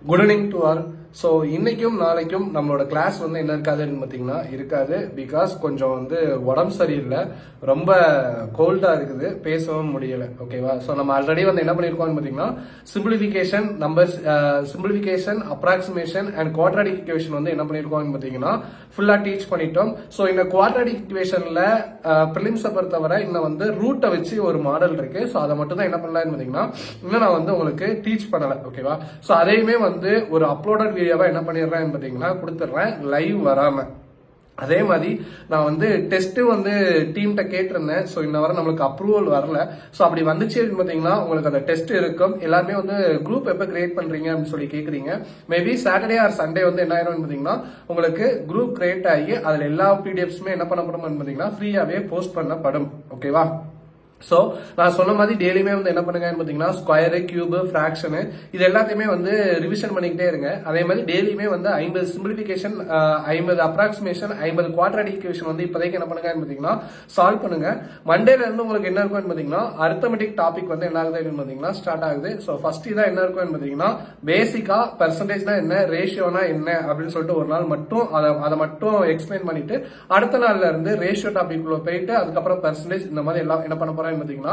Good evening to all. So, இன்னைக்கும் நாளைக்கும் நம்மளோட கிளாஸ் வந்து என்ன இருக்காதுன்னு பாத்தீங்கன்னா இருக்காது பிகாஸ் கொஞ்சம் வந்து உடம்பு சரியில்லை ரொம்ப கோல்டா இருக்குது பேசவும் முடியல ஓகேவா சோ நம்ம ஆல்ரெடி வந்து என்ன பண்ணிருக்கோம்னு பாத்தீங்கன்னா simplification numbers simplification approximation and quadratic equation வந்து என்ன பண்ணிருக்கோம்னு பாத்தீங்கன்னா ஃபுல்லா டீச் பண்ணிட்டோம் சோ இந்த குவாட்ராடிக் ஈக்குவேஷன்ல பிரிலிம்ஸை பொறுத்தவரை இன்னும் வந்து ரூட்டை வச்சு ஒரு மாடல் இருக்கு சோ அதை மட்டும் தான் என்ன பண்ணலாம்னு பாத்தீங்கன்னா இன்னும் நான் வந்து உங்களுக்கு டீச் பண்ணல ஓகேவா சோ அதையுமே வந்து ஒரு அப்லோடட் வீடியோவா என்ன பண்ணிடுறேன் பாத்தீங்கன்னா கொடுத்துடுறேன் லைவ் வராம அதே மாதிரி நான் வந்து டெஸ்ட் வந்து டீம்கிட்ட கேட்டிருந்தேன் சோ இன்ன வரை நம்மளுக்கு அப்ரூவல் வரல சோ அப்படி வந்துச்சு பாத்தீங்கன்னா உங்களுக்கு அந்த டெஸ்ட் இருக்கும் எல்லாருமே வந்து குரூப் எப்ப கிரியேட் பண்றீங்க அப்படின்னு சொல்லி கேக்குறீங்க மேபி சாட்டர்டே ஆர் சண்டே வந்து என்ன ஆயிரும் பாத்தீங்கன்னா உங்களுக்கு குரூப் கிரியேட் ஆகி அதுல எல்லா பிடிஎஃப்ஸுமே என்ன பண்ணப்படும் பாத்தீங்கன்னா ஃப்ரீயாவே போஸ்ட் பண்ணப்படும் ஓகேவா சோ நான் சொன்ன மாதிரி டெய்லியுமே வந்து என்ன பண்ணுங்க பாத்தீங்கன்னா ஸ்கொயரு கியூபு பிராக்ஷனு இது எல்லாத்தையுமே வந்து ரிவிஷன் பண்ணிக்கிட்டே இருங்க அதே மாதிரி டெய்லியுமே வந்து 50 சிம்பிளிபிகேஷன் 50 அப்ராக்சிமேஷன் 50 குவாட்ராடிக் ஈக்குவேஷன் வந்து இப்போதைக்கு என்ன பண்ணுங்க பாத்தீங்கன்னா சால்வ் பண்ணுங்க மண்டேல இருந்து உங்களுக்கு என்ன இருக்கும் பாத்தீங்கன்னா அரித்மெட்டிக் டாபிக் வந்து என்ன ஆகுது பாத்தீங்கன்னா ஸ்டார்ட் ஆகுது சோ ஃபர்ஸ்ட் இதான் என்ன இருக்கும் பாத்தீங்கன்னா பேசிக்கா பெர்சன்டேஜ்னா என்ன ரேஷியோனா என்ன அப்படின்னு சொல்லிட்டு ஒரு நாள் மட்டும் அதை மட்டும் எக்ஸ்பிளைன் பண்ணிட்டு அடுத்த நாள்ல இருந்து ரேஷியோ டாபிக் உள்ள போயிட்டு அதுக்கப்புறம் பெர்சன்டேஜ் இந்த மாதிரி எல்லாம் என்ன பண்ண பாத்தீங்கன்னா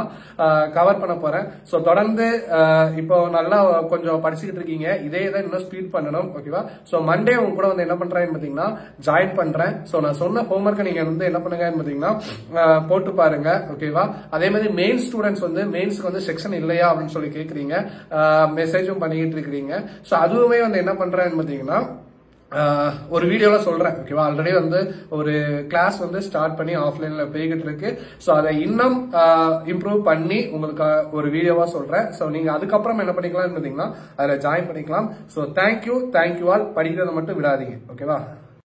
கவர் பண்ண போறேன் சோ தொடர்ந்து இப்போ நல்லா கொஞ்சம் படிச்சுக்கிட்டு இருக்கீங்க இதே தான் இன்னும் ஸ்பீட் பண்ணணும் ஓகேவா சோ மண்டே உங்க கூட வந்து என்ன பண்றேன்னு பாத்தீங்கன்னா ஜாயின் பண்றேன் சோ நான் சொன்ன ஹோம்வொர்க்கை நீங்க வந்து என்ன பண்ணுங்க பாத்தீங்கன்னா போட்டு பாருங்க ஓகேவா அதே மாதிரி மெயின் ஸ்டூடெண்ட்ஸ் வந்து மெயின்ஸ்க்கு வந்து செக்ஷன் இல்லையா அப்படின்னு சொல்லி கேக்குறீங்க மெசேஜும் பண்ணிக்கிட்டு இருக்கீங்க சோ அதுவுமே வந்து என்ன பண்றேன்னு பாத்தீங்கன்னா ஒரு வீடியோல சொல்றேன் ஓகேவா ஆல்ரெடி வந்து ஒரு கிளாஸ் வந்து ஸ்டார்ட் பண்ணி ஆஃப்லைன்ல போய்கிட்டு இருக்கு சோ அதை இன்னும் இம்ப்ரூவ் பண்ணி உங்களுக்கு ஒரு வீடியோவா சொல்றேன் சோ நீங்க அதுக்கப்புறம் என்ன பண்ணிக்கலாம் பாத்தீங்கன்னா அதுல ஜாயின் பண்ணிக்கலாம் சோ தேங்க்யூ ஆல் படிக்கிறத மட்டும் விடாதீங்க ஓகேவா